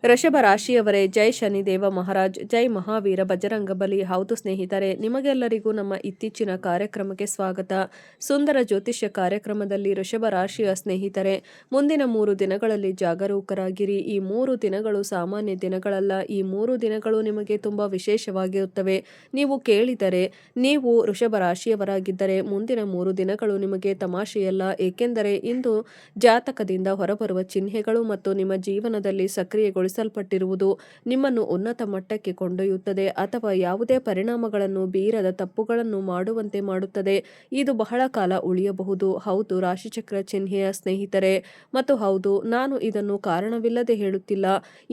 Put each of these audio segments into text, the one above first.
ವೃಷಭ ರಾಶಿಯವರೇ, ಜೈ ಶನಿದೇವ ಮಹಾರಾಜ್, ಜೈ ಮಹಾವೀರ ಬಜರಂಗಬಲಿ. ಹೌದು ಸ್ನೇಹಿತರೆ, ನಿಮಗೆಲ್ಲರಿಗೂ ನಮ್ಮ ಇತ್ತೀಚಿನ ಕಾರ್ಯಕ್ರಮಕ್ಕೆ ಸ್ವಾಗತ. ಸುಂದರ ಜ್ಯೋತಿಷ್ಯ ಕಾರ್ಯಕ್ರಮದಲ್ಲಿ ವೃಷಭ ರಾಶಿಯ ಸ್ನೇಹಿತರೆ, ಮುಂದಿನ 3 ದಿನಗಳಲ್ಲಿ ಜಾಗರೂಕರಾಗಿರಿ. ಈ 3 ದಿನಗಳು ಸಾಮಾನ್ಯ ದಿನಗಳಲ್ಲ. ಈ 3 ದಿನಗಳು ನಿಮಗೆ ತುಂಬ ವಿಶೇಷವಾಗಿರುತ್ತವೆ. ನೀವು ಕೇಳಿದರೆ, ನೀವು ವೃಷಭ ರಾಶಿಯವರಾಗಿದ್ದರೆ ಮುಂದಿನ 3 ದಿನಗಳು ನಿಮಗೆ ತಮಾಷೆಯಲ್ಲ. ಏಕೆಂದರೆ ಇಂದು ಜಾತಕದಿಂದ ಹೊರಬರುವ ಚಿಹ್ನೆಗಳು ಮತ್ತು ನಿಮ್ಮ ಜೀವನದಲ್ಲಿ ಸಕ್ರಿಯಗೊಳಿಸಲ್ಪಟ್ಟಿರುವುದು ನಿಮ್ಮನ್ನು ಉನ್ನತ ಮಟ್ಟಕ್ಕೆ ಕೊಂಡೊಯ್ಯುತ್ತದೆ ಅಥವಾ ಯಾವುದೇ ಪರಿಣಾಮಗಳನ್ನು ಬೀರದ ತಪ್ಪುಗಳನ್ನು ಮಾಡುವಂತೆ ಮಾಡುತ್ತದೆ. ಇದು ಬಹಳ ಕಾಲ ಉಳಿಯಬಹುದು. ಹೌದು, ರಾಶಿಚಕ್ರ ಚಿಹ್ನೆಯ ಸ್ನೇಹಿತರೆ, ಮತ್ತು ಹೌದು, ನಾನು ಇದನ್ನು ಕಾರಣವಿಲ್ಲದೆ ಹೇಳುತ್ತಿಲ್ಲ.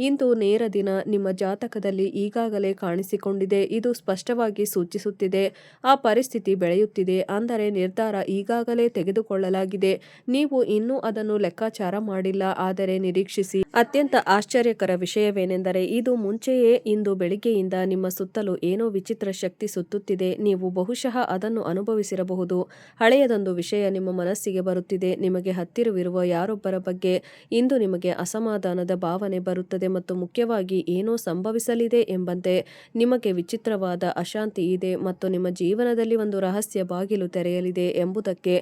ಇಂದು ನೇರ ದಿನ ನಿಮ್ಮ ಜಾತಕದಲ್ಲಿ ಈಗಾಗಲೇ ಕಾಣಿಸಿಕೊಂಡಿದೆ. ಇದು ಸ್ಪಷ್ಟವಾಗಿ ಸೂಚಿಸುತ್ತಿದೆ ಆ ಪರಿಸ್ಥಿತಿ ಬೆಳೆಯುತ್ತಿದೆ, ಅಂದರೆ ನಿರ್ಧಾರ ಈಗಾಗಲೇ ತೆಗೆದುಕೊಳ್ಳಲಾಗಿದೆ. ನೀವು ಇನ್ನೂ ಅದನ್ನು ಲೆಕ್ಕಾಚಾರ ಮಾಡಿಲ್ಲ, ಆದರೆ ನಿರೀಕ್ಷಿಸಿ. ಅತ್ಯಂತ ಆಶ್ಚರ್ಯಕರ ವಿಷಯವೇನೆಂದರೆ, ಇದು ಮುಂಚೆಯೇ ಇಂದು ಬೆಳಿಗ್ಗೆಯಿಂದ ನಿಮ್ಮ ಸುತ್ತಲೂ ಏನೋ ವಿಚಿತ್ರ ಶಕ್ತಿ ಸುತ್ತುತ್ತಿದೆ. ನೀವು ಬಹುಶಃ ಅದನ್ನು ಅನುಭವಿಸಿರಬಹುದು. ಹಳೆಯದೊಂದು ವಿಷಯ ನಿಮ್ಮ ಮನಸ್ಸಿಗೆ ಬರುತ್ತಿದೆ. ನಿಮಗೆ ಹತ್ತಿರವಿರುವ ಯಾರೊಬ್ಬರ ಬಗ್ಗೆ ಇಂದು ನಿಮಗೆ ಅಸಮಾಧಾನದ ಭಾವನೆ ಬರುತ್ತದೆ ಮತ್ತು ಮುಖ್ಯವಾಗಿ ಏನೋ ಸಂಭವಿಸಲಿದೆ ಎಂಬಂತೆ ನಿಮಗೆ ವಿಚಿತ್ರವಾದ ಅಶಾಂತಿ ಇದೆ ಮತ್ತು ನಿಮ್ಮ ಜೀವನದಲ್ಲಿ ಒಂದು ರಹಸ್ಯ ಬಾಗಿಲು ತೆರೆಯಲಿದೆ ಎಂಬುದಕ್ಕೆ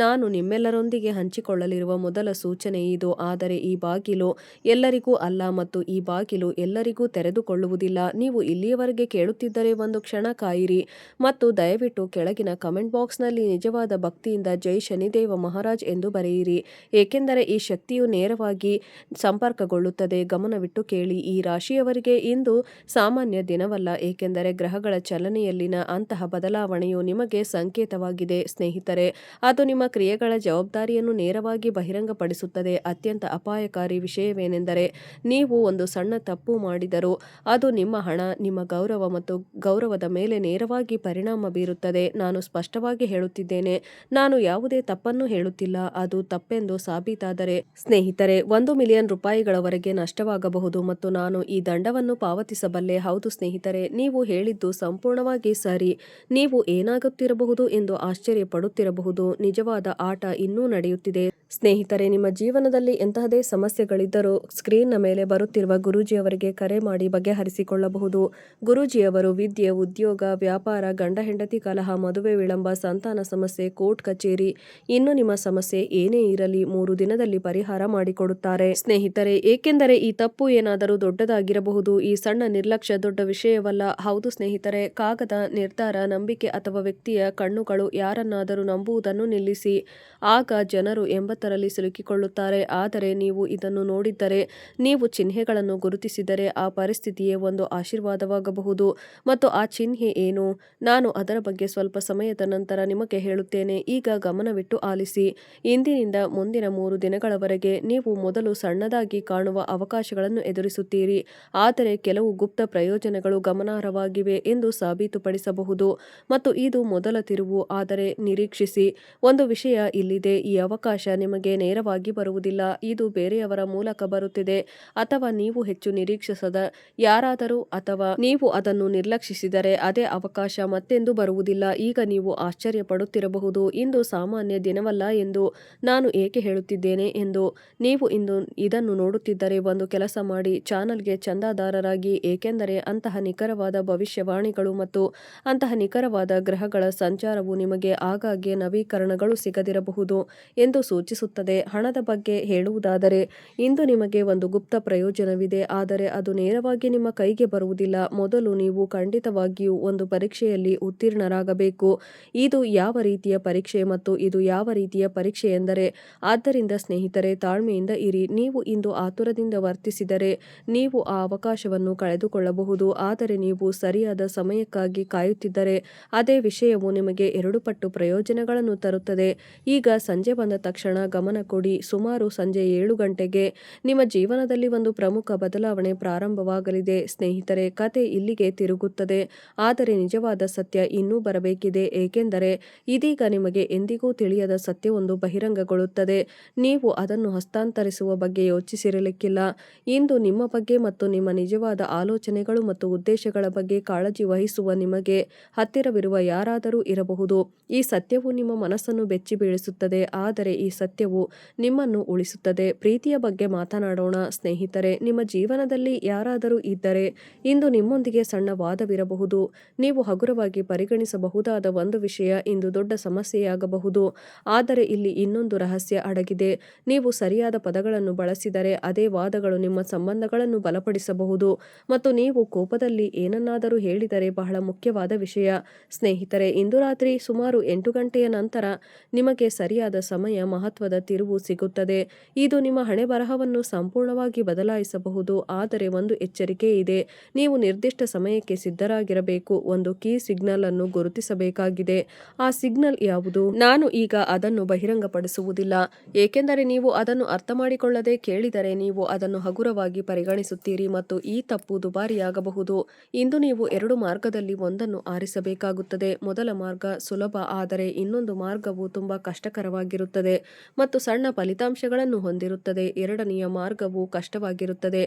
ನಾನು ನಿಮ್ಮೆಲ್ಲರೊಂದಿಗೆ ಹಂಚಿಕೊಳ್ಳಲಿರುವ ಮೊದಲ ಸೂಚನೆ ಇದು. ಆದರೆ ಈ ಬಾಗಿಲು ಎಲ್ಲರಿಗೂ ಅಲ್ಲ ಮತ್ತು ಈ ಬಾಗಿಲು ಎಲ್ಲರಿಗೂ ತೆರೆದುಕೊಳ್ಳುವುದಿಲ್ಲ. ನೀವು ಇಲ್ಲಿಯವರೆಗೆ ಕೇಳುತ್ತಿದ್ದರೆ ಒಂದು ಕ್ಷಣ ಕಾಯಿರಿ ಮತ್ತು ದಯವಿಟ್ಟು ಕೆಳಗಿನ ಕಮೆಂಟ್ ಬಾಕ್ಸ್ನಲ್ಲಿ ನಿಜವಾದ ಭಕ್ತಿಯಿಂದ ಜೈ ಶನಿದೇವ ಮಹಾರಾಜ್ ಎಂದು ಬರೆಯಿರಿ, ಏಕೆಂದರೆ ಈ ಶಕ್ತಿಯು ನೇರವಾಗಿ ಸಂಪರ್ಕಗೊಳ್ಳುತ್ತದೆ. ಗಮನವಿಟ್ಟು ಕೇಳಿ, ಈ ರಾಶಿಯವರಿಗೆ ಇಂದು ಸಾಮಾನ್ಯ ದಿನವಲ್ಲ, ಏಕೆಂದರೆ ಗ್ರಹಗಳ ಚಲನೆಯಲ್ಲಿನ ಅಂತಹ ಬದಲಾವಣೆಯು ನಿಮಗೆ ಸಂಕೇತವಾಗಿದೆ ಸ್ನೇಹಿತರೆ. ಅದು ನಿಮ್ಮ ಕ್ರಿಯೆಗಳ ಜವಾಬ್ದಾರಿಯನ್ನು ನೇರವಾಗಿ ಬಹಿರಂಗಪಡಿಸುತ್ತದೆ. ಅತ್ಯಂತ ಅಪಾಯಕಾರಿ ವಿಷಯವೇನೆಂದರೆ, ನೀವು ಒಂದು ಸಣ್ಣ ತಪ್ಪು ಮಾಡಿದರೂ ಅದು ನಿಮ್ಮ ಹಣ, ನಿಮ್ಮ ಗೌರವ ಮತ್ತು ಗೌರವದ ಮೇಲೆ ನೇರವಾಗಿ ಪರಿಣಾಮ ಬೀರುತ್ತದೆ. ನಾನು ಸ್ಪಷ್ಟವಾಗಿ ಹೇಳುತ್ತಿದ್ದೇನೆ, ನಾನು ಯಾವುದೇ ತಪ್ಪನ್ನು ಹೇಳುತ್ತಿಲ್ಲ. ಅದು ತಪ್ಪೆಂದು ಸಾಬೀತಾದರೆ ಸ್ನೇಹಿತರೆ, 1 ಮಿಲಿಯನ್ ರೂಪಾಯಿಗಳವರೆಗೆ ನಷ್ಟವಾಗಬಹುದು ಮತ್ತು ನಾನು ಈ ದಂಡವನ್ನು ಪಾವತಿಸಬಲ್ಲೆ. ಹೌದು ಸ್ನೇಹಿತರೆ, ನೀವು ಹೇಳಿದ್ದು ಸಂಪೂರ್ಣವಾಗಿ ಸರಿ. ನೀವು ಏನಾಗುತ್ತಿರಬಹುದು ಎಂದು ಆಶ್ಚರ್ಯಪಡುತ್ತಿರಬಹುದು. ನಿಜವಾದ ಆಟ ಇನ್ನೂ ನಡೆಯುತ್ತಿದೆ ಸ್ನೇಹಿತರೆ. ನಿಮ್ಮ ಜೀವನದಲ್ಲಿ ಎಂತಹದೇ ಸಮಸ್ಯೆಗಳಿದ್ದರೂ ಸ್ಕ್ರೀನ್ನ ಮೇಲೆ ಬರುತ್ತಿರುವ ಗುರೂಜಿಯವರಿಗೆ ಕರೆ ಮಾಡಿ ಬಗೆಹರಿಸಿಕೊಳ್ಳಬಹುದು. ಗುರೂಜಿಯವರು ವಿದ್ಯೆ, ಉದ್ಯೋಗ, ವ್ಯಾಪಾರ, ಗಂಡ ಹೆಂಡತಿ ಕಲಹ, ಮದುವೆ ವಿಳಂಬ, ಸಂತಾನ ಸಮಸ್ಯೆ, ಕೋರ್ಟ್ ಕಚೇರಿ, ಇನ್ನು ನಿಮ್ಮ ಸಮಸ್ಯೆ ಏನೇ ಇರಲಿ 3 ದಿನದಲ್ಲಿ ಪರಿಹಾರ ಮಾಡಿಕೊಡುತ್ತಾರೆ ಸ್ನೇಹಿತರೆ. ಏಕೆಂದರೆ ಈ ತಪ್ಪು ಏನಾದರೂ ದೊಡ್ಡದಾಗಿರಬಹುದು. ಈ ಸಣ್ಣ ನಿರ್ಲಕ್ಷ್ಯ ದೊಡ್ಡ ವಿಷಯವಲ್ಲ. ಹೌದು ಸ್ನೇಹಿತರೆ, ಕಾಗದ, ನಿರ್ಧಾರ, ನಂಬಿಕೆ ಅಥವಾ ವ್ಯಕ್ತಿಯ ಕಣ್ಣುಗಳು ಯಾರನ್ನಾದರೂ ನಂಬುವುದನ್ನು ನಿಲ್ಲಿಸಿ. ಆಗ ಜನರು 80ರಲ್ಲಿ ಸಿಲುಕಿಕೊಳ್ಳುತ್ತಾರೆ. ಆದರೆ ನೀವು ಇದನ್ನು ನೋಡಿದ್ದರೆ, ನೀವು ಚಿಹ್ನೆಗಳನ್ನು ಗುರುತಿಸಿದರೆ, ಆ ಪರಿಸ್ಥಿತಿಯೇ ಒಂದು ಆಶೀರ್ವಾದವಾಗಬಹುದು. ಮತ್ತು ಆ ಚಿಹ್ನೆ ಏನು? ನಾನು ಅದರ ಬಗ್ಗೆ ಸ್ವಲ್ಪ ಸಮಯದ ನಂತರ ನಿಮಗೆ ಹೇಳುತ್ತೇನೆ. ಈಗ ಗಮನವಿಟ್ಟು ಆಲಿಸಿ. ಇಂದಿನಿಂದ ಮುಂದಿನ 3 ದಿನಗಳವರೆಗೆ ನೀವು ಮೊದಲು ಸಣ್ಣದಾಗಿ ಕಾಣುವ ಅವಕಾಶಗಳನ್ನು ಎದುರಿಸುತ್ತೀರಿ, ಆದರೆ ಕೆಲವು ಗುಪ್ತ ಪ್ರಯೋಜನಗಳು ಗಮನಾರ್ಹವಾಗಿವೆ ಎಂದು ಸಾಬೀತುಪಡಿಸಬಹುದು. ಮತ್ತು ಇದು ಮೊದಲ ತಿರುವು, ಆದರೆ ನಿರೀಕ್ಷಿಸಿ. ಒಂದು ವಿಷಯ ಇಲ್ಲಿದೆ, ಈ ಅವಕಾಶ ನಿಮಗೆ ನೇರವಾಗಿ ಬರುವುದಿಲ್ಲ. ಇದು ಬೇರೆಯವರ ಮೂಲಕ ಬರುತ್ತಿದೆ, ಅಥವಾ ನೀವು ಹೆಚ್ಚು ನಿರೀಕ್ಷಿಸದ ಯಾರಾದರೂ, ಅಥವಾ ನೀವು ಅದನ್ನು ನಿರ್ಲಕ್ಷಿಸಿದರೆ ಅದೇ ಅವಕಾಶ ಮತ್ತೆಂದೂ ಬರುವುದಿಲ್ಲ. ಈಗ ನೀವು ಆಶ್ಚರ್ಯಪಡುತ್ತಿರಬಹುದು, ಇಂದು ಸಾಮಾನ್ಯ ದಿನವಲ್ಲ ಎಂದು ನಾನು ಏಕೆ ಹೇಳುತ್ತಿದ್ದೇನೆ ಎಂದು. ನೀವು ಇಂದು ಇದನ್ನು ನೋಡುತ್ತಿದ್ದರೆ ಒಂದು ಕೆಲಸ ಮಾಡಿ, ಚಾನಲ್ಗೆ ಚಂದಾದಾರರಾಗಿ, ಏಕೆಂದರೆ ಅಂತಹ ನಿಖರವಾದ ಭವಿಷ್ಯವಾಣಿಗಳು ಮತ್ತು ಅಂತಹ ನಿಖರವಾದ ಗ್ರಹಗಳ ಸಂಚಾರವು ನಿಮಗೆ ಆಗಾಗ್ಗೆ ನವೀಕರಣಗಳು ಸಿಗದಿರಬಹುದು ಎಂದು ಸೂಚಿಸುತ್ತದೆ. ಹಣದ ಬಗ್ಗೆ ಹೇಳುವುದಾದರೆ, ಇಂದು ನಿಮಗೆ ಒಂದು ಗುಪ್ತ ಪ್ರಯೋಜನವಿದೆ, ಆದರೆ ಅದು ನೇರವಾಗಿ ನಿಮ್ಮ ಕೈಗೆ ಬರುವುದಿಲ್ಲ. ಮೊದಲು ನೀವು ಖಂಡಿತವಾಗಿಯೂ ಒಂದು ಪರೀಕ್ಷೆಯಲ್ಲಿ ಉತ್ತೀರ್ಣರಾಗಬೇಕು. ಇದು ಯಾವ ರೀತಿಯ ಪರೀಕ್ಷೆ ಮತ್ತು ಇದು ಯಾವ ರೀತಿಯ ಪರೀಕ್ಷೆ ಎಂದರೆ, ಆದ್ದರಿಂದ ಸ್ನೇಹಿತರೆ, ತಾಳ್ಮೆಯಿಂದ ಇರಿ. ನೀವು ಇಂದು ಆತುರದಿಂದ ವರ್ತಿಸಿದರೆ ನೀವು ಆ ಅವಕಾಶವನ್ನು ಕಳೆದುಕೊಳ್ಳಬಹುದು, ಆದರೆ ನೀವು ಸರಿಯಾದ ಸಮಯಕ್ಕಾಗಿ ಕಾಯುತ್ತಿದ್ದರೆ ಅದೇ ವಿಷಯವು ನಿಮಗೆ 2 ಪಟ್ಟು ಪ್ರಯೋಜನಗಳನ್ನು ತರುತ್ತದೆ. ಈಗ ಸಂಜೆ ಬಂದ ತಕ್ಷಣ ಗಮನ ಕೊಡಿ. ಸುಮಾರು ಸಂಜೆ 7 ಗಂಟೆಗೆ ನಿಮ್ಮ ಜೀವನದಲ್ಲಿ ಒಂದು ಪ್ರಮುಖ ಬದಲಾವಣೆ ಪ್ರಾರಂಭವಾಗಲಿದೆ ಸ್ನೇಹಿತರೆ. ಕತೆ ಇಲ್ಲಿಗೆ ತಿರುಗುತ್ತದೆ, ಆದರೆ ನಿಜವಾದ ಸತ್ಯ ಇನ್ನೂ ಬರಬೇಕಿದೆ, ಏಕೆಂದರೆ ಇದೀಗ ನಿಮಗೆ ಎಂದಿಗೂ ತಿಳಿಯದ ಸತ್ಯವೊಂದು ಬಹಿರಂಗಗೊಳ್ಳುತ್ತದೆ. ನೀವು ಅದನ್ನು ಹಸ್ತಾಂತರಿಸುವ ಬಗ್ಗೆ ಯೋಚಿಸಿರಲಿಕ್ಕಿಲ್ಲ. ಇಂದು ನಿಮ್ಮ ಬಗ್ಗೆ ಮತ್ತು ನಿಮ್ಮ ನಿಜವಾದ ಆಲೋಚನೆಗಳು ಮತ್ತು ಉದ್ದೇಶಗಳ ಬಗ್ಗೆ ಕಾಳಜಿ ವಹಿಸುವ ನಿಮಗೆ ಹತ್ತಿರವಿರುವ ಯಾರಾದರೂ ಇರಬಹುದು. ಈ ಸತ್ಯವು ನಿಮ್ಮ ಮನಸ್ಸನ್ನು ಬೆಚ್ಚಿ ಬೀಳಿಸುತ್ತದೆ, ಆದರೆ ಈ ಸತ್ಯ ಸತ್ಯವು ನಿಮ್ಮನ್ನು ಉಳಿಸುತ್ತದೆ. ಪ್ರೀತಿಯ ಬಗ್ಗೆ ಮಾತನಾಡೋಣ ಸ್ನೇಹಿತರೆ. ನಿಮ್ಮ ಜೀವನದಲ್ಲಿ ಯಾರಾದರೂ ಇದ್ದರೆ ಇಂದು ನಿಮ್ಮೊಂದಿಗೆ ಸಣ್ಣ ವಾದವಿರಬಹುದು. ನೀವು ಹಗುರವಾಗಿ ಪರಿಗಣಿಸಬಹುದಾದ ಒಂದು ವಿಷಯ ಇಂದು ದೊಡ್ಡ ಸಮಸ್ಯೆಯಾಗಬಹುದು. ಆದರೆ ಇಲ್ಲಿ ಇನ್ನೊಂದು ರಹಸ್ಯ ಅಡಗಿದೆ. ನೀವು ಸರಿಯಾದ ಪದಗಳನ್ನು ಬಳಸಿದರೆ ಅದೇ ವಾದಗಳು ನಿಮ್ಮ ಸಂಬಂಧಗಳನ್ನು ಬಲಪಡಿಸಬಹುದು. ಮತ್ತು ನೀವು ಕೋಪದಲ್ಲಿ ಏನನ್ನಾದರೂ ಹೇಳಿದರೆ ಬಹಳ ಮುಖ್ಯವಾದ ವಿಷಯ ಸ್ನೇಹಿತರೆ, ಇಂದು ರಾತ್ರಿ ಸುಮಾರು 8 ಗಂಟೆಯ ನಂತರ ನಿಮಗೆ ಸರಿಯಾದ ಸಮಯ ಮಹತ್ವದ ತಿರುವು ಸಿಗುತ್ತದೆ. ಇದು ನಿಮ್ಮ ಹಣೆಬರಹವನ್ನು ಸಂಪೂರ್ಣವಾಗಿ ಬದಲಾಯಿಸಬಹುದು. ಆದರೆ ಒಂದು ಎಚ್ಚರಿಕೆ ಇದೆ, ನೀವು ನಿರ್ದಿಷ್ಟ ಸಮಯಕ್ಕೆ ಸಿದ್ಧರಾಗಿರಬೇಕು. ಒಂದು ಕೀ ಸಿಗ್ನಲ್ ಅನ್ನು ಗುರುತಿಸಬೇಕಾಗಿದೆ. ಆ ಸಿಗ್ನಲ್ ಯಾವುದು? ನಾನು ಈಗ ಅದನ್ನು ಬಹಿರಂಗಪಡಿಸುವುದಿಲ್ಲ, ಏಕೆಂದರೆ ನೀವು ಅದನ್ನು ಅರ್ಥಮಾಡಿಕೊಳ್ಳದೆ ಕೇಳಿದರೆ ನೀವು ಅದನ್ನು ಹಗುರವಾಗಿ ಪರಿಗಣಿಸುತ್ತೀರಿ ಮತ್ತು ಈ ತಪ್ಪು ದುಬಾರಿಯಾಗಬಹುದು. ಇಂದು ನೀವು 2 ಮಾರ್ಗದಲ್ಲಿ ಒಂದನ್ನು ಆರಿಸಬೇಕಾಗುತ್ತದೆ. ಮೊದಲ ಮಾರ್ಗ ಸುಲಭ, ಆದರೆ ಇನ್ನೊಂದು ಮಾರ್ಗವು ತುಂಬಾ ಕಷ್ಟಕರವಾಗಿರುತ್ತದೆ ಮತ್ತು ಸಣ್ಣ ಫಲಿತಾಂಶಗಳನ್ನು ಹೊಂದಿರುತ್ತದೆ. ಎರಡನೆಯ ಮಾರ್ಗವು ಕಷ್ಟವಾಗಿರುತ್ತದೆ,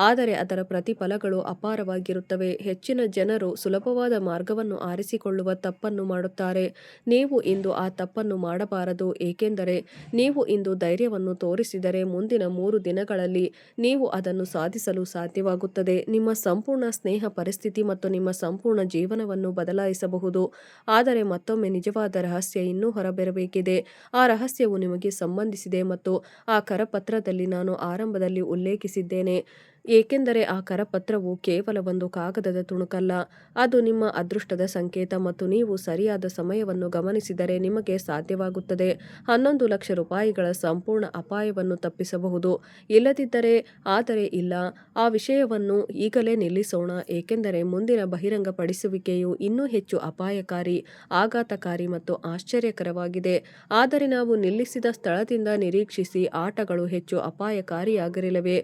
ಆದರೆ ಅದರ ಪ್ರತಿಫಲಗಳು ಅಪಾರವಾಗಿರುತ್ತವೆ. ಹೆಚ್ಚಿನ ಜನರು ಸುಲಭವಾದ ಮಾರ್ಗವನ್ನು ಆರಿಸಿಕೊಳ್ಳುವ ತಪ್ಪನ್ನು ಮಾಡುತ್ತಾರೆ. ನೀವು ಇಂದು ಆ ತಪ್ಪನ್ನು ಮಾಡಬಾರದು, ಏಕೆಂದರೆ ನೀವು ಇಂದು ಧೈರ್ಯವನ್ನು ತೋರಿಸಿದರೆ ಮುಂದಿನ 3 ದಿನಗಳಲ್ಲಿ ನೀವು ಅದನ್ನು ಸಾಧಿಸಲು ಸಾಧ್ಯವಾಗುತ್ತದೆ. ನಿಮ್ಮ ಸಂಪೂರ್ಣ ಸ್ನೇಹ ಪರಿಸ್ಥಿತಿ ಮತ್ತು ನಿಮ್ಮ ಸಂಪೂರ್ಣ ಜೀವನವನ್ನು ಬದಲಾಯಿಸಬಹುದು. ಆದರೆ ಮತ್ತೊಮ್ಮೆ ನಿಜವಾದ ರಹಸ್ಯ ಇನ್ನೂ ಹೊರಬರಬೇಕಿದೆ. ಆ ರಹಸ್ಯವು ನಿಮಗೆ ಸಂಬಂಧಿಸಿದೆ ಮತ್ತು ಆ ಕರಪತ್ರದಲ್ಲಿ ನಾನು ಆರಂಭದಲ್ಲಿ ಉಲ್ಲೇಖಿಸಿದ್ದೇನೆ, ಏಕೆಂದರೆ ಆ ಕರಪತ್ರವು ಕೇವಲ ಒಂದು ಕಾಗದದ ತುಣುಕಲ್ಲ, ಅದು ನಿಮ್ಮ ಅದೃಷ್ಟದ ಸಂಕೇತ ಮತ್ತು ನೀವು ಸರಿಯಾದ ಸಮಯವನ್ನು ಗಮನಿಸಿದರೆ ನಿಮಗೆ ಸಾಧ್ಯವಾಗುತ್ತದೆ 11 ಲಕ್ಷ ರೂಪಾಯಿಗಳ ಸಂಪೂರ್ಣ ಅಪಾಯವನ್ನು ತಪ್ಪಿಸಬಹುದು. ಇಲ್ಲದಿದ್ದರೆ ಆದರೆ ಇಲ್ಲ, ಆ ವಿಷಯವನ್ನು ಈಗಲೇ ನಿಲ್ಲಿಸೋಣ, ಏಕೆಂದರೆ ಮುಂದಿನ ಬಹಿರಂಗಪಡಿಸುವಿಕೆಯು ಇನ್ನೂ ಹೆಚ್ಚು ಅಪಾಯಕಾರಿ, ಆಘಾತಕಾರಿ ಮತ್ತು ಆಶ್ಚರ್ಯಕರವಾಗಿದೆ. ಆದರೆ ನಾವು ನಿಲ್ಲಿಸಿದ ಸ್ಥಳದಿಂದ ನಿರೀಕ್ಷಿಸಿ ಆಟಗಳು ಹೆಚ್ಚು ಅಪಾಯಕಾರಿಯಾಗಿರಲಿವೆ,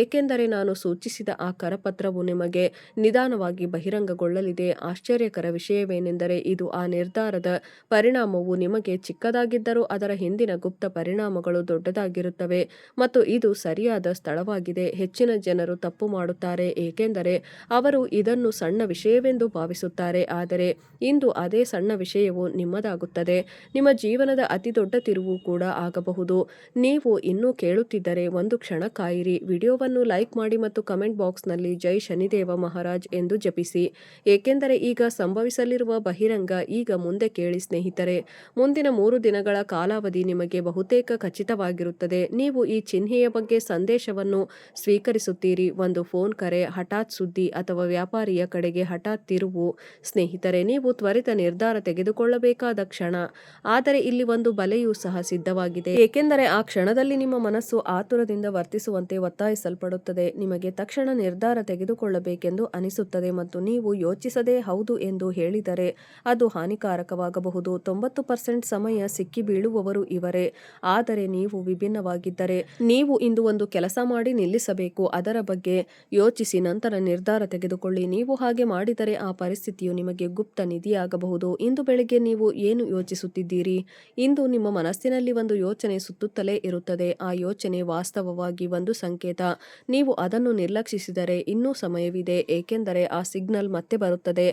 ಏಕೆಂದರೆ ನಾನು ಸೂಚಿಸಿದ ಆ ಕರಪತ್ರವು ನಿಮಗೆ ನಿಧಾನವಾಗಿ ಬಹಿರಂಗಗೊಳ್ಳಲಿದೆ. ಆಶ್ಚರ್ಯಕರ ವಿಷಯವೇನೆಂದರೆ ಇದು ಆ ನಿರ್ಧಾರದ ಪರಿಣಾಮವು ನಿಮಗೆ ಚಿಕ್ಕದಾಗಿದ್ದರೂ ಅದರ ಹಿಂದಿನ ಗುಪ್ತ ಪರಿಣಾಮಗಳು ದೊಡ್ಡದಾಗಿರುತ್ತವೆ ಮತ್ತು ಇದು ಸರಿಯಾದ ಸ್ಥಳವಾಗಿದೆ. ಹೆಚ್ಚಿನ ಜನರು ತಪ್ಪು ಮಾಡುತ್ತಾರೆ ಏಕೆಂದರೆ ಅವರು ಇದನ್ನು ಸಣ್ಣ ವಿಷಯವೆಂದು ಭಾವಿಸುತ್ತಾರೆ, ಆದರೆ ಇಂದು ಅದೇ ಸಣ್ಣ ವಿಷಯವು ನಿಮ್ಮದಾಗುತ್ತದೆ. ನಿಮ್ಮ ಜೀವನದ ಅತಿದೊಡ್ಡ ತಿರುವು ಕೂಡ ಆಗಬಹುದು. ನೀವು ಇನ್ನೂ ಕೇಳುತ್ತಿದ್ದರೆ ಒಂದು ಕ್ಷಣ ಕಾಯಿರಿ, ವಿಡಿಯೋವನ್ನು ಲೈಕ್ ಮಾಡಿ ಮತ್ತು ಕಮೆಂಟ್ ಬಾಕ್ಸ್ನಲ್ಲಿ ಜೈ ಶನಿದೇವ ಮಹಾರಾಜ್ ಎಂದು ಜಪಿಸಿ, ಏಕೆಂದರೆ ಈಗ ಸಂಭವಿಸಲಿರುವ ಬಹಿರಂಗ ಈಗ ಮುಂದೆ ಕೇಳಿ ಸ್ನೇಹಿತರೆ. ಮುಂದಿನ 3 ದಿನಗಳ ಕಾಲಾವಧಿ ನಿಮಗೆ ಬಹುತೇಕ ಖಚಿತವಾಗಿರುತ್ತದೆ. ನೀವು ಈ ಚಿಹ್ನೆಯ ಬಗ್ಗೆ ಸಂದೇಶವನ್ನು ಸ್ವೀಕರಿಸುತ್ತೀರಿ, ಒಂದು ಫೋನ್ ಕರೆ, ಹಠಾತ್ ಸುದ್ದಿ ಅಥವಾ ವ್ಯಾಪಾರಿಯ ಕಡೆಗೆ ಹಠಾತ್ ತಿರುವು. ಸ್ನೇಹಿತರೆ, ನೀವು ತ್ವರಿತ ನಿರ್ಧಾರ ತೆಗೆದುಕೊಳ್ಳಬೇಕಾದ ಕ್ಷಣ, ಆದರೆ ಇಲ್ಲಿ ಒಂದು ಬಲೆಯೂ ಸಹ ಸಿದ್ಧವಾಗಿದೆ, ಏಕೆಂದರೆ ಆ ಕ್ಷಣದಲ್ಲಿ ನಿಮ್ಮ ಮನಸ್ಸು ಆತುರದಿಂದ ವರ್ತಿಸುವಂತೆ ಒತ್ತಾಯಿಸಲ್ಪಡುತ್ತದೆ. ನಿಮಗೆ ತಕ್ಷಣ ನಿರ್ಧಾರ ತೆಗೆದುಕೊಳ್ಳಬೇಕೆಂದು ಅನಿಸುತ್ತದೆ ಮತ್ತು ನೀವು ಯೋಚಿಸದೆ ಹೌದು ಎಂದು ಹೇಳಿದರೆ ಅದು ಹಾನಿಕಾರಕವಾಗಬಹುದು. 90% ಸಮಯ ಸಿಕ್ಕಿಬೀಳುವವರು ಇವರೇ, ಆದರೆ ನೀವು ವಿಭಿನ್ನವಾಗಿದ್ದರೆ ನೀವು ಇಂದು ಒಂದು ಕೆಲಸ ಮಾಡಿ ನಿಲ್ಲಿಸಬೇಕು, ಅದರ ಬಗ್ಗೆ ಯೋಚಿಸಿ ನಂತರ ನಿರ್ಧಾರ ತೆಗೆದುಕೊಳ್ಳಿ. ನೀವು ಹಾಗೆ ಮಾಡಿದರೆ ಆ ಪರಿಸ್ಥಿತಿಯು ನಿಮಗೆ ಗುಪ್ತ ನಿಧಿಯಾಗಬಹುದು. ಇಂದು ಬೆಳಿಗ್ಗೆ ನೀವು ಏನು ಯೋಚಿಸುತ್ತಿದ್ದೀರಿ? ಇಂದು ನಿಮ್ಮ ಮನಸ್ಸಿನಲ್ಲಿ ಒಂದು ಯೋಚನೆ ಸುತ್ತುತ್ತಲೇ ಇರುತ್ತದೆ. ಆ ಯೋಚನೆ ವಾಸ್ತವವಾಗಿ ಒಂದು ಸಂಕೇತ. ನೀವು ಅದನ್ನು ನಿರ್ಲಕ್ಷಿಸಿದರೆ ಇನ್ನೂ ಸಮಯವಿದೆ, ಏಕೆಂದರೆ ಆ ಸಿಗ್ನಲ್ ಮತ್ತೆ ಬರುತ್ತದೆ.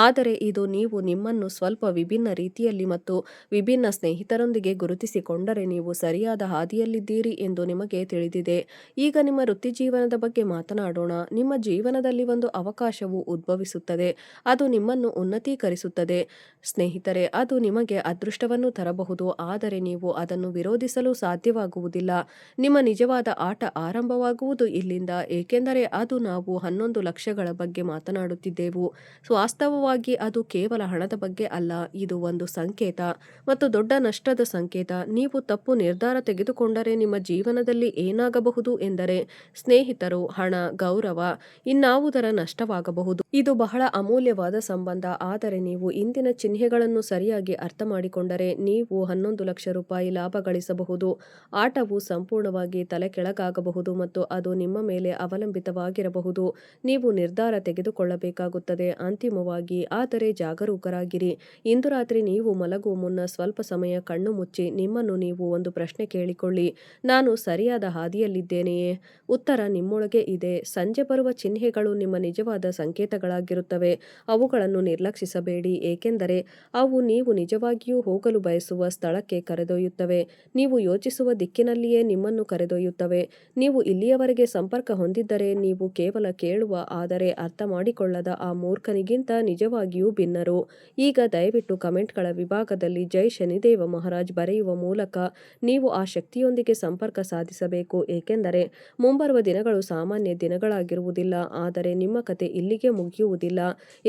ಆದರೆ ಇದು ನೀವು ನಿಮ್ಮನ್ನು ಸ್ವಲ್ಪ ವಿಭಿನ್ನ ರೀತಿಯಲ್ಲಿ ಮತ್ತು ವಿಭಿನ್ನ ಸ್ನೇಹಿತರೊಂದಿಗೆ ಗುರುತಿಸಿಕೊಂಡರೆ ನೀವು ಸರಿಯಾದ ಹಾದಿಯಲ್ಲಿದ್ದೀರಿ ಎಂದು ನಿಮಗೆ ತಿಳಿದಿದೆ. ಈಗ ನಿಮ್ಮ ವೃತ್ತಿಜೀವನದ ಬಗ್ಗೆ ಮಾತನಾಡೋಣ. ನಿಮ್ಮ ಜೀವನದಲ್ಲಿ ಒಂದು ಅವಕಾಶವು ಉದ್ಭವಿಸುತ್ತದೆ, ಅದು ನಿಮ್ಮನ್ನು ಉನ್ನತೀಕರಿಸುತ್ತದೆ ಸ್ನೇಹಿತರೆ. ಅದು ನಿಮಗೆ ಅದೃಷ್ಟವನ್ನು ತರಬಹುದು, ಆದರೆ ನೀವು ಅದನ್ನು ವಿರೋಧಿಸಲು ಸಾಧ್ಯವಾಗುವುದಿಲ್ಲ. ನಿಮ್ಮ ನಿಜವಾದ ಆಟ ಆರಂಭವಾಗುವುದು ಇಲ್ಲಿಂದ, ಏಕೆಂದರೆ ಅದು ನಾವು 11 ಲಕ್ಷಗಳ ಬಗ್ಗೆ ಮಾತನಾಡುತ್ತಿದ್ದೆವು. ವಾಸ್ತವವಾಗಿ ಅದು ಕೇವಲ ಹಣದ ಬಗ್ಗೆ ಅಲ್ಲ, ಇದು ಒಂದು ಸಂಕೇತ ಮತ್ತು ದೊಡ್ಡ ನಷ್ಟದ ಸಂಕೇತ. ನೀವು ತಪ್ಪು ನಿರ್ಧಾರ ತೆಗೆದುಕೊಂಡರೆ ನಿಮ್ಮ ಜೀವನದಲ್ಲಿ ಏನಾಗಬಹುದು ಎಂದರೆ ಸ್ನೇಹಿತರು, ಹಣ, ಗೌರವ, ಇನ್ನಾವುದರ ನಷ್ಟವಾಗಬಹುದು. ಇದು ಬಹಳ ಅಮೂಲ್ಯವಾದ ಸಂಬಂಧ, ಆದರೆ ನೀವು ಇಂದಿನ ಚಿಹ್ನೆಗಳನ್ನು ಸರಿಯಾಗಿ ಅರ್ಥಮಾಡಿಕೊಂಡರೆ ನೀವು 11 ಲಕ್ಷ ರೂಪಾಯಿ ಲಾಭ ಗಳಿಸಬಹುದು. ಆಟವು ಸಂಪೂರ್ಣವಾಗಿ ತಲೆಕೆಳಗಾಗಬಹುದು ಮತ್ತು ಅದು ನಿಮ್ಮ ಮೇಲೆ ಮೇಲೆ ಅವಲಂಬಿತವಾಗಿರಬಹುದು. ನೀವು ನಿರ್ಧಾರ ತೆಗೆದುಕೊಳ್ಳಬೇಕಾಗುತ್ತದೆ ಅಂತಿಮವಾಗಿ. ಆದರೆ ಜಾಗರೂಕರಾಗಿರಿ. ಇಂದು ರಾತ್ರಿ ನೀವು ಮಲಗುವ ಮುನ್ನ ಸ್ವಲ್ಪ ಸಮಯ ಕಣ್ಣು ಮುಚ್ಚಿ ನಿಮ್ಮನ್ನು ನೀವು ಒಂದು ಪ್ರಶ್ನೆ ಕೇಳಿಕೊಳ್ಳಿ. ನಾನು ಸರಿಯಾದ ಹಾದಿಯಲ್ಲಿದ್ದೇನೆಯೇ? ಉತ್ತರ ನಿಮ್ಮೊಳಗೆ ಇದೆ. ಸಂಜೆ ಬರುವ ಚಿಹ್ನೆಗಳು ನಿಮ್ಮ ನಿಜವಾದ ಸಂಕೇತಗಳಾಗಿರುತ್ತವೆ. ಅವುಗಳನ್ನು ನಿರ್ಲಕ್ಷಿಸಬೇಡಿ, ಏಕೆಂದರೆ ಅವು ನೀವು ನಿಜವಾಗಿಯೂ ಹೋಗಲು ಬಯಸುವ ಸ್ಥಳಕ್ಕೆ ಕರೆದೊಯ್ಯುತ್ತವೆ. ನೀವು ಯೋಚಿಸುವ ದಿಕ್ಕಿನಲ್ಲಿಯೇ ನಿಮ್ಮನ್ನು ಕರೆದೊಯ್ಯುತ್ತವೆ. ನೀವು ಇಲ್ಲಿಯವರೆಗೆ ಸಂಪರ್ಕ ಹೊಂದಿದ್ದರೆ ನೀವು ಕೇವಲ ಕೇಳುವ ಆದರೆ ಅರ್ಥ ಮಾಡಿಕೊಳ್ಳದ ಆ ಮೂರ್ಖನಿಗಿಂತ ನಿಜವಾಗಿಯೂ ಭಿನ್ನರು. ಈಗ ದಯವಿಟ್ಟು ಕಮೆಂಟ್ಗಳ ವಿಭಾಗದಲ್ಲಿ ಜೈ ಶನಿದೇವ ಮಹಾರಾಜ್ ಬರೆಯುವ ಮೂಲಕ ನೀವು ಆ ಶಕ್ತಿಯೊಂದಿಗೆ ಸಂಪರ್ಕ ಸಾಧಿಸಬೇಕು, ಏಕೆಂದರೆ ಮುಂಬರುವ ದಿನಗಳು ಸಾಮಾನ್ಯ ದಿನಗಳಾಗಿರುವುದಿಲ್ಲ. ಆದರೆ ನಿಮ್ಮ ಕತೆ ಇಲ್ಲಿಗೆ ಮುಗಿಯುವುದಿಲ್ಲ,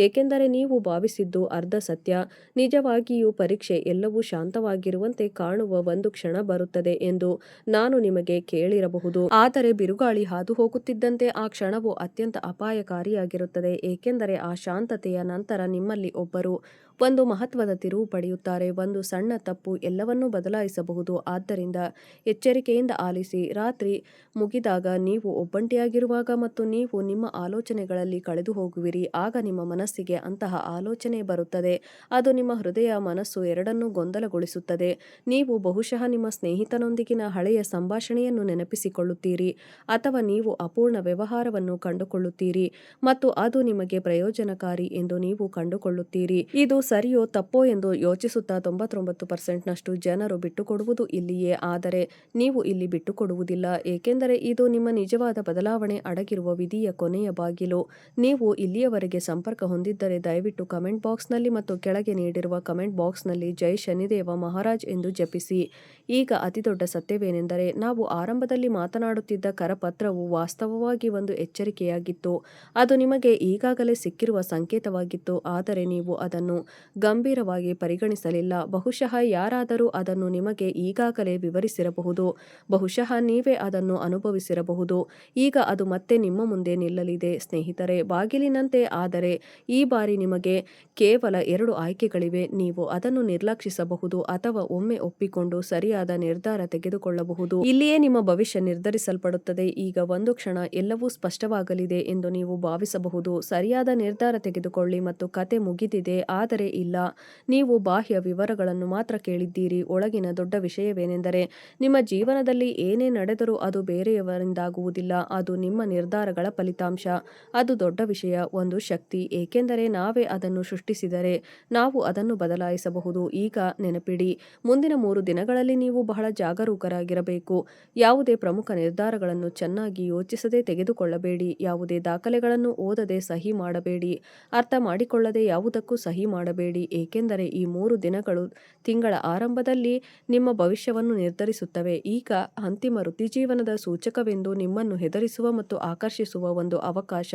ಏಕೆಂದರೆ ನೀವು ಭಾವಿಸಿದ್ದು ಅರ್ಧ ಸತ್ಯ. ನಿಜವಾಗಿಯೂ ಪರೀಕ್ಷೆ ಎಲ್ಲವೂ ಶಾಂತವಾಗಿರುವಂತೆ ಕಾಣುವ ಒಂದು ಕ್ಷಣ ಬರುತ್ತದೆ ಎಂದು ನಾನು ನಿಮಗೆ ಕೇಳಿರಬಹುದು. ಆದರೆ ಬಿರುಗಾಳಿ ಹಾದು ಹೋಗುತ್ತಿದ್ದಂತೆ ಆ ಕ್ಷಣವು ಅತ್ಯಂತ ಅಪಾಯಕಾರಿಯಾಗಿರುತ್ತದೆ, ಏಕೆಂದರೆ ಆ ಶಾಂತತೆಯ ನಂತರ ನಿಮ್ಮಲ್ಲಿ ಒಬ್ಬರು ಒಂದು ಮಹತ್ವದ ತಿರುವು ಪಡೆಯುತ್ತಾರೆ. ಒಂದು ಸಣ್ಣ ತಪ್ಪು ಎಲ್ಲವನ್ನೂ ಬದಲಾಯಿಸಬಹುದು. ಆದ್ದರಿಂದ ಎಚ್ಚರಿಕೆಯಿಂದ ಆಲಿಸಿ. ರಾತ್ರಿ ಮುಗಿದಾಗ ನೀವು ಒಬ್ಬಂಟಿಯಾಗಿರುವಾಗ ಮತ್ತು ನೀವು ನಿಮ್ಮ ಆಲೋಚನೆಗಳಲ್ಲಿ ಕಳೆದು ಹೋಗುವಿರಿ, ಆಗ ನಿಮ್ಮ ಮನಸ್ಸಿಗೆ ಅಂತಹ ಆಲೋಚನೆ ಬರುತ್ತದೆ. ಅದು ನಿಮ್ಮ ಹೃದಯ ಮನಸ್ಸು ಎರಡನ್ನೂ ಗೊಂದಲಗೊಳಿಸುತ್ತದೆ. ನೀವು ಬಹುಶಃ ನಿಮ್ಮ ಸ್ನೇಹಿತನೊಂದಿಗಿನ ಹಳೆಯ ಸಂಭಾಷಣೆಯನ್ನು ನೆನಪಿಸಿಕೊಳ್ಳುತ್ತೀರಿ, ಅಥವಾ ನೀವು ಅಪೂರ್ಣ ವ್ಯವಹಾರವನ್ನು ಕಂಡುಕೊಳ್ಳುತ್ತೀರಿ ಮತ್ತು ಅದು ನಿಮಗೆ ಪ್ರಯೋಜನಕಾರಿ ಎಂದು ನೀವು ಕಂಡುಕೊಳ್ಳುತ್ತೀರಿ. ಇದು ಸರಿಯೋ ತಪ್ಪೋ ಎಂದು ಯೋಚಿಸುತ್ತಾ 99% ನಷ್ಟು ಜನರು ಬಿಟ್ಟುಕೊಡುವುದು ಇಲ್ಲಿಯೇ. ಆದರೆ ನೀವು ಇಲ್ಲಿ ಬಿಟ್ಟುಕೊಡುವುದಿಲ್ಲ, ಏಕೆಂದರೆ ಇದು ನಿಮ್ಮ ನಿಜವಾದ ಬದಲಾವಣೆ ಅಡಗಿರುವ ವಿಧಿಯ ಕೊನೆಯ ಬಾಗಿಲು. ನೀವು ಇಲ್ಲಿಯವರೆಗೆ ಸಂಪರ್ಕ ಹೊಂದಿದ್ದರೆ ದಯವಿಟ್ಟು ಕಮೆಂಟ್ ಬಾಕ್ಸ್ನಲ್ಲಿ ಮತ್ತು ಕೆಳಗೆ ನೀಡಿರುವ ಕಮೆಂಟ್ ಬಾಕ್ಸ್ನಲ್ಲಿ ಜೈ ಶನಿದೇವ ಮಹಾರಾಜ್ ಎಂದು ಜಪಿಸಿ. ಈಗ ಅತಿದೊಡ್ಡ ಸತ್ಯವೇನೆಂದರೆ, ನಾವು ಆರಂಭದಲ್ಲಿ ಮಾತನಾಡುತ್ತಿದ್ದ ಕರಪತ್ರವು ವಾಸ್ತವವಾಗಿ ಒಂದು ಎಚ್ಚರಿಕೆಯಾಗಿತ್ತು. ಅದು ನಿಮಗೆ ಈಗಾಗಲೇ ಸಿಕ್ಕಿರುವ ಸಂಕೇತವಾಗಿತ್ತು, ಆದರೆ ನೀವು ಅದನ್ನು ಗಂಭೀರವಾಗಿ ಪರಿಗಣಿಸಲಿಲ್ಲ. ಬಹುಶಃ ಯಾರಾದರೂ ಅದನ್ನು ನಿಮಗೆ ಈಗಾಗಲೇ ವಿವರಿಸಿರಬಹುದು, ಬಹುಶಃ ನೀವೇ ಅದನ್ನು ಅನುಭವಿಸಿರಬಹುದು. ಈಗ ಅದು ಮತ್ತೆ ನಿಮ್ಮ ಮುಂದೆ ನಿಲ್ಲಲಿದೆ, ಸ್ನೇಹಿತರೆ, ಬಾಗಿಲಿನಂತೆ. ಆದರೆ ಈ ಬಾರಿ ನಿಮಗೆ ಕೇವಲ 2 ಆಯ್ಕೆಗಳಿವೆ. ನೀವು ಅದನ್ನು ನಿರ್ಲಕ್ಷಿಸಬಹುದು ಅಥವಾ ಒಮ್ಮೆ ಒಪ್ಪಿಕೊಂಡು ಸರಿಯಾದ ನಿರ್ಧಾರ ತೆಗೆದುಕೊಳ್ಳಬಹುದು. ಇಲ್ಲಿಯೇ ನಿಮ್ಮ ಭವಿಷ್ಯ ನಿರ್ಧರಿಸಲ್ಪಡುತ್ತದೆ. ಈಗ ಒಂದು ಕ್ಷಣ ಎಲ್ಲವೂ ಸ್ಪಷ್ಟವಾಗಲಿದೆ ಎಂದು ನೀವು ಭಾವಿಸಬಹುದು. ಸರಿಯಾದ ನಿರ್ಧಾರ ತೆಗೆದುಕೊಳ್ಳಿ ಮತ್ತು ಕತೆ ಮುಗಿದಿದೆ. ಆದರೆ ಇಲ್ಲ, ನೀವು ಬಾಹ್ಯ ವಿವರಗಳನ್ನು ಮಾತ್ರ ಕೇಳಿದ್ದೀರಿ. ಒಳಗಿನ ದೊಡ್ಡ ವಿಷಯವೇನೆಂದರೆ, ನಿಮ್ಮ ಜೀವನದಲ್ಲಿ ಏನೇ ನಡೆದರೂ ಅದು ಬೇರೆಯವರಿಂದಾಗುವುದಿಲ್ಲ, ಅದು ನಿಮ್ಮ ನಿರ್ಧಾರಗಳ ಫಲಿತಾಂಶ. ಅದು ದೊಡ್ಡ ವಿಷಯ, ಒಂದು ಶಕ್ತಿ, ಏಕೆಂದರೆ ನಾವೇ ಅದನ್ನು ಸೃಷ್ಟಿಸಿದರೆ ನಾವು ಅದನ್ನು ಬದಲಾಯಿಸಬಹುದು. ಈಗ ನೆನಪಿಡಿ, ಮುಂದಿನ 3 ದಿನಗಳಲ್ಲಿ ನೀವು ಬಹಳ ಜಾಗರೂಕರಾಗಿರಬೇಕು. ಯಾವುದೇ ಪ್ರಮುಖ ನಿರ್ಧಾರಗಳನ್ನು ಚೆನ್ನಾಗಿ ಯೋಚಿಸದೆ ತೆಗೆದುಕೊಳ್ಳಬೇಡಿ. ಯಾವುದೇ ದಾಖಲೆಗಳನ್ನು ಓದದೆ ಸಹಿ ಮಾಡಬೇಡಿ. ಅರ್ಥ ಮಾಡಿಕೊಳ್ಳದೆ ಯಾವುದಕ್ಕೂ ಸಹಿ ಮಾಡಬೇಡಿ, ಏಕೆಂದರೆ ಈ 3 ದಿನಗಳು ತಿಂಗಳ ಆರಂಭದಲ್ಲಿ ನಿಮ್ಮ ಭವಿಷ್ಯವನ್ನು ನಿರ್ಧರಿಸುತ್ತವೆ. ಈಗ ಅಂತಿಮ ವೃತ್ತಿಜೀವನದ ಸೂಚಕವೆಂದು ನಿಮ್ಮನ್ನು ಹೆದರಿಸುವ ಮತ್ತು ಆಕರ್ಷಿಸುವ ಒಂದು ಅವಕಾಶ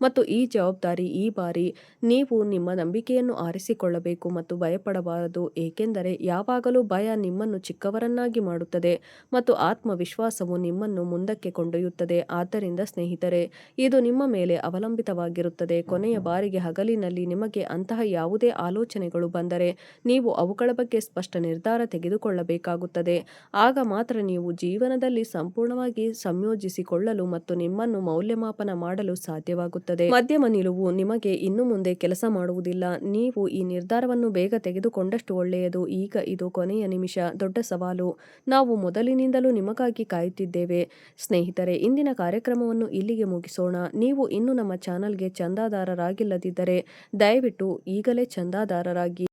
ಮತ್ತು ಈ ಜವಾಬ್ದಾರಿ. ಈ ಬಾರಿ ನೀವು ನಿಮ್ಮ ನಂಬಿಕೆಯನ್ನು ಆರಿಸಿಕೊಳ್ಳಬೇಕು ಮತ್ತು ಭಯಪಡಬಾರದು, ಏಕೆಂದರೆ ಯಾವಾಗಲೂ ಭಯ ನಿಮ್ಮನ್ನು ಚಿಕ್ಕವರನ್ನಾಗಿ ಮಾಡುತ್ತದೆ ಮತ್ತು ಆತ್ಮವಿಶ್ವಾಸವು ನಿಮ್ಮನ್ನು ಮುಂದಕ್ಕೆ ಕೊಂಡೊಯ್ಯುತ್ತದೆ. ಆದ್ದರಿಂದ ಸ್ನೇಹಿತರೆ, ಇದು ನಿಮ್ಮ ಮೇಲೆ ಅವಲಂಬಿತವಾಗಿರುತ್ತದೆ. ಕೊನೆಯ ಬಾರಿಗೆ ಹಗಲಿನಲ್ಲಿ ನಿಮಗೆ ಅಂತಹ ಯಾವುದೇ ಆಲೋಚನೆಗಳು ಬಂದರೆ ನೀವು ಅವುಗಳ ಬಗ್ಗೆ ಸ್ಪಷ್ಟ ನಿರ್ಧಾರ ತೆಗೆದುಕೊಳ್ಳಬೇಕಾಗುತ್ತದೆ. ಆಗ ಮಾತ್ರ ನೀವು ಜೀವನದಲ್ಲಿ ಸಂಪೂರ್ಣವಾಗಿ ಸಂಯೋಜಿಸಿಕೊಳ್ಳಲು ಮತ್ತು ನಿಮ್ಮನ್ನು ಮೌಲ್ಯಮಾಪನ ಮಾಡಲು ಸಾಧ್ಯವಾಗುತ್ತದೆ. ಮಧ್ಯಮ ನಿಲುವು ನಿಮಗೆ ಇನ್ನು ಮುಂದೆ ಕೆಲಸ ಮಾಡುವುದಿಲ್ಲ. ನೀವು ಈ ನಿರ್ಧಾರವನ್ನು ಬೇಗ ತೆಗೆದುಕೊಂಡಷ್ಟು ಒಳ್ಳೆಯದು. ಈಗ ಇದು ಕೊನೆಯ ನಿಮಿಷ, ದೊಡ್ಡ ಸವಾಲು. ನಾವು ಮೊದಲಿನಿಂದಲೂ ನಿಮಗಾಗಿ ಕಾಯುತ್ತಿದ್ದೇವೆ. ಸ್ನೇಹಿತರೆ, ಇಂದಿನ ಕಾರ್ಯಕ್ರಮವನ್ನು ಇಲ್ಲಿಗೆ ಮುಗಿಸೋಣ. ನೀವು ಇನ್ನೂ ನಮ್ಮ ಚಾನಲ್ಗೆ ಚಂದಾದಾರರಾಗಿಲ್ಲದಿದ್ದರೆ ದಯವಿಟ್ಟು ಈಗಲೇ ಚಂದಾದಾರರಾಗಿ.